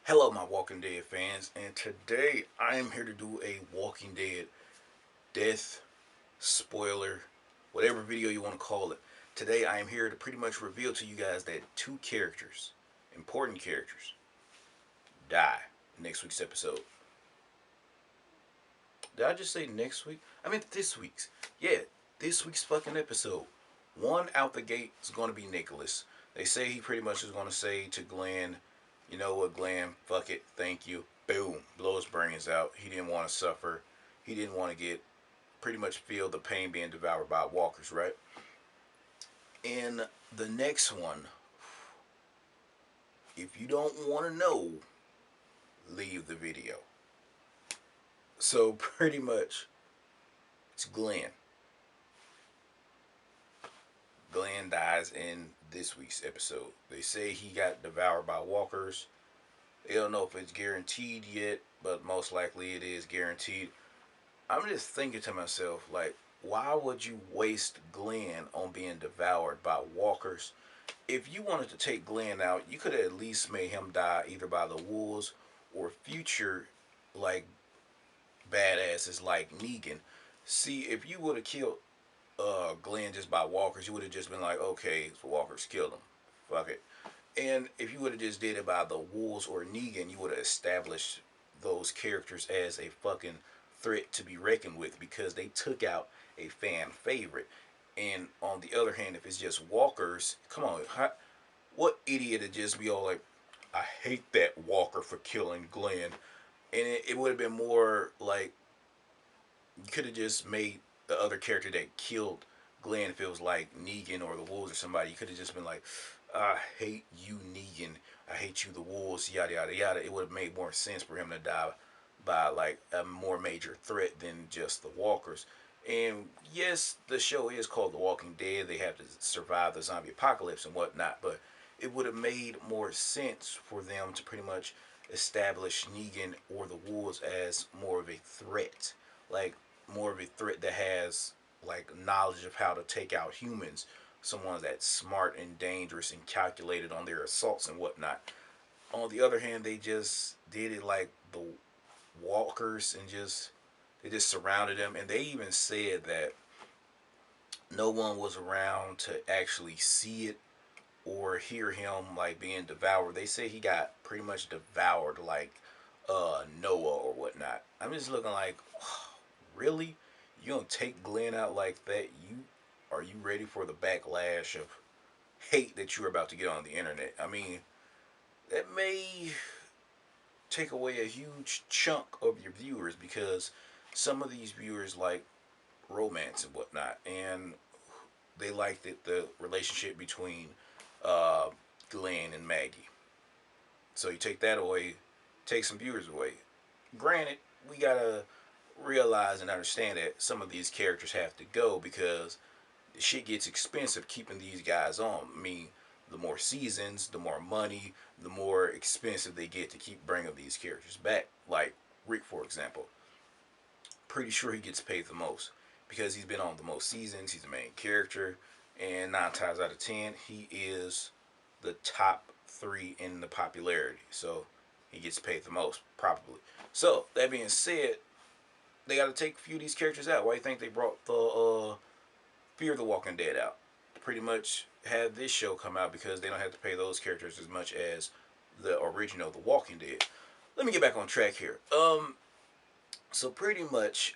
Hello, my Walking Dead fans, and today I am here to do a Walking Dead death spoiler, whatever video you want to call it. Today I am here to pretty much reveal to you guys that two characters, important characters, die next week's episode. Did I just say next week? I meant this week's. Yeah, this week's fucking episode. One out the gate is going to be Nicholas. They say he pretty much is going to say to Glenn, you know what, Glenn, fuck it, thank you. Boom, blow his brains out. He didn't want to suffer. He didn't want to get, pretty much feel the pain being devoured by walkers, right? And the next one, if you don't want to know, leave the video. So pretty much, it's Glenn. Glenn dies in this week's episode. They say he got devoured by walkers. They don't know if it's guaranteed yet, but most likely it is guaranteed. I'm just thinking to myself, like, why would you waste Glenn on being devoured by walkers? If you wanted to take Glenn out, you could have at least made him die either by the wolves or future, like, badasses like Negan. See, if you would have killed Glenn just by walkers, you would have just been like, okay, the walkers killed him. Fuck it. And if you would have just did it by the wolves or Negan, you would have established those characters as a fucking threat to be reckoned with because they took out a fan favorite. And on the other hand, if it's just walkers, come on, what idiot would just be all like, I hate that walker for killing Glenn. And it would have been more like you could have just made the other character that killed Glenn, if it was like Negan or the Wolves or somebody, you could have just been like, I hate you, Negan. I hate you, the Wolves, yada, yada, yada. It would have made more sense for him to die by like a more major threat than just the walkers. And yes, the show is called The Walking Dead. They have to survive the zombie apocalypse and whatnot, but it would have made more sense for them to pretty much establish Negan or the Wolves as more of a threat. Like, more of a threat that has like knowledge of how to take out humans, someone that's smart and dangerous and calculated on their assaults and whatnot. On the other hand, they just did it like the walkers and just they just surrounded them, and they even said that no one was around to actually see it or hear him like being devoured. They say he got pretty much devoured like Noah or whatnot. I'm just looking like, oh, really? You gonna take Glenn out like that? Are you ready for the backlash of hate that you're about to get on the internet? I mean, that may take away a huge chunk of your viewers because some of these viewers like romance and whatnot, and they liked the relationship between uh, Glenn and Maggie. So you take that away, take some viewers away. Granted, we gotta realize and understand that some of these characters have to go because the shit gets expensive keeping these guys on. I mean, the more seasons, the more money, the more expensive they get to keep bringing these characters back. Like Rick, for example, pretty sure he gets paid the most because he's been on the most seasons. He's the main character, and 9 times out of 10, he is the top three in the popularity. So he gets paid the most, probably. So that being said, they got to take a few of these characters out. Why do you think they brought the Fear the Walking Dead out? Pretty much have this show come out because they don't have to pay those characters as much as the original The Walking Dead. Let me get back on track here. So pretty much,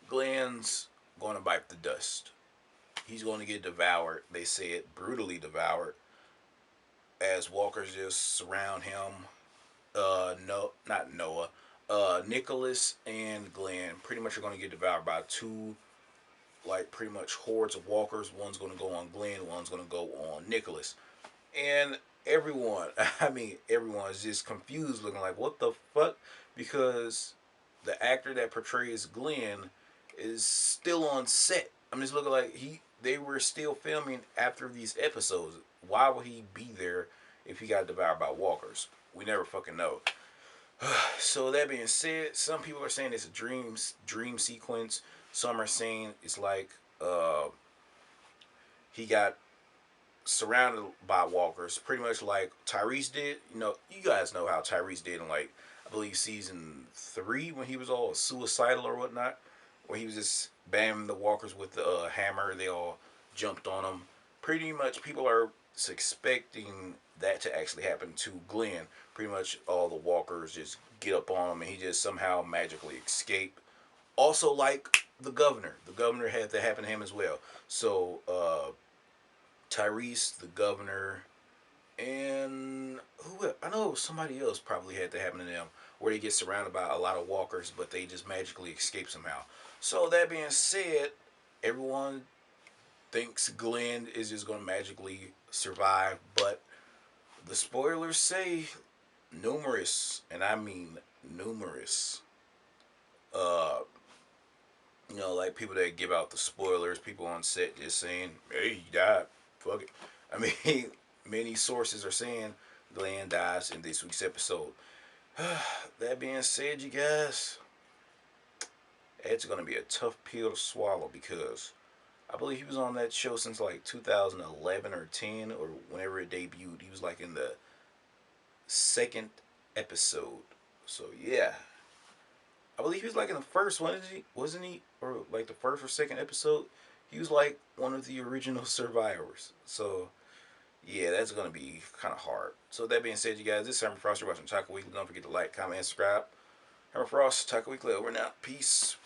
Glenn's going to bite the dust. He's going to get devoured. They say it brutally devoured as walkers just surround him. No, not Noah. Nicholas and Glenn pretty much are going to get devoured by two, like pretty much hordes of walkers. One's going to go on Glenn. One's going to go on Nicholas. And everyone, I mean, everyone is just confused, looking like, what the fuck? Because the actor that portrays Glenn is still on set. I'm just looking like they were still filming after these episodes. Why would he be there if he got devoured by walkers? We never fucking know. So that being said, some people are saying it's a dream sequence. Some are saying it's like he got surrounded by walkers, pretty much like Tyrese did. You know, you guys know how Tyrese did in, like, I believe season 3, when he was all suicidal or whatnot, where he was just bamming the walkers with the hammer. They all jumped on him. Pretty much, people are expecting that to actually happen to Glenn. Pretty much, all the walkers just get up on him, and he just somehow magically escape. Also, like the governor had that happen to him as well. So Tyrese, the governor, and who I know somebody else probably had that happen to them, where they get surrounded by a lot of walkers, but they just magically escape somehow. So that being said, everyone thinks Glenn is just going to magically survive, but the spoilers say numerous, and I mean numerous, uh, like people that give out the spoilers, people on set just saying, "Hey, he died. Fuck it." I mean, many sources are saying Glenn dies in this week's episode. That being said, you guys, it's gonna be a tough pill to swallow because I believe he was on that show since like 2011 or 10 or whenever it debuted. He was like in the second episode. So yeah, I believe he was like in the first one, wasn't he? Or like the first or second episode? He was like one of the original survivors. So yeah, that's gonna be kind of hard. So that being said, you guys, this is Herman Frost. You're watching Taco Weekly. Don't forget to like, comment, and subscribe. Herman Frost, Taco Weekly. Over now. Peace.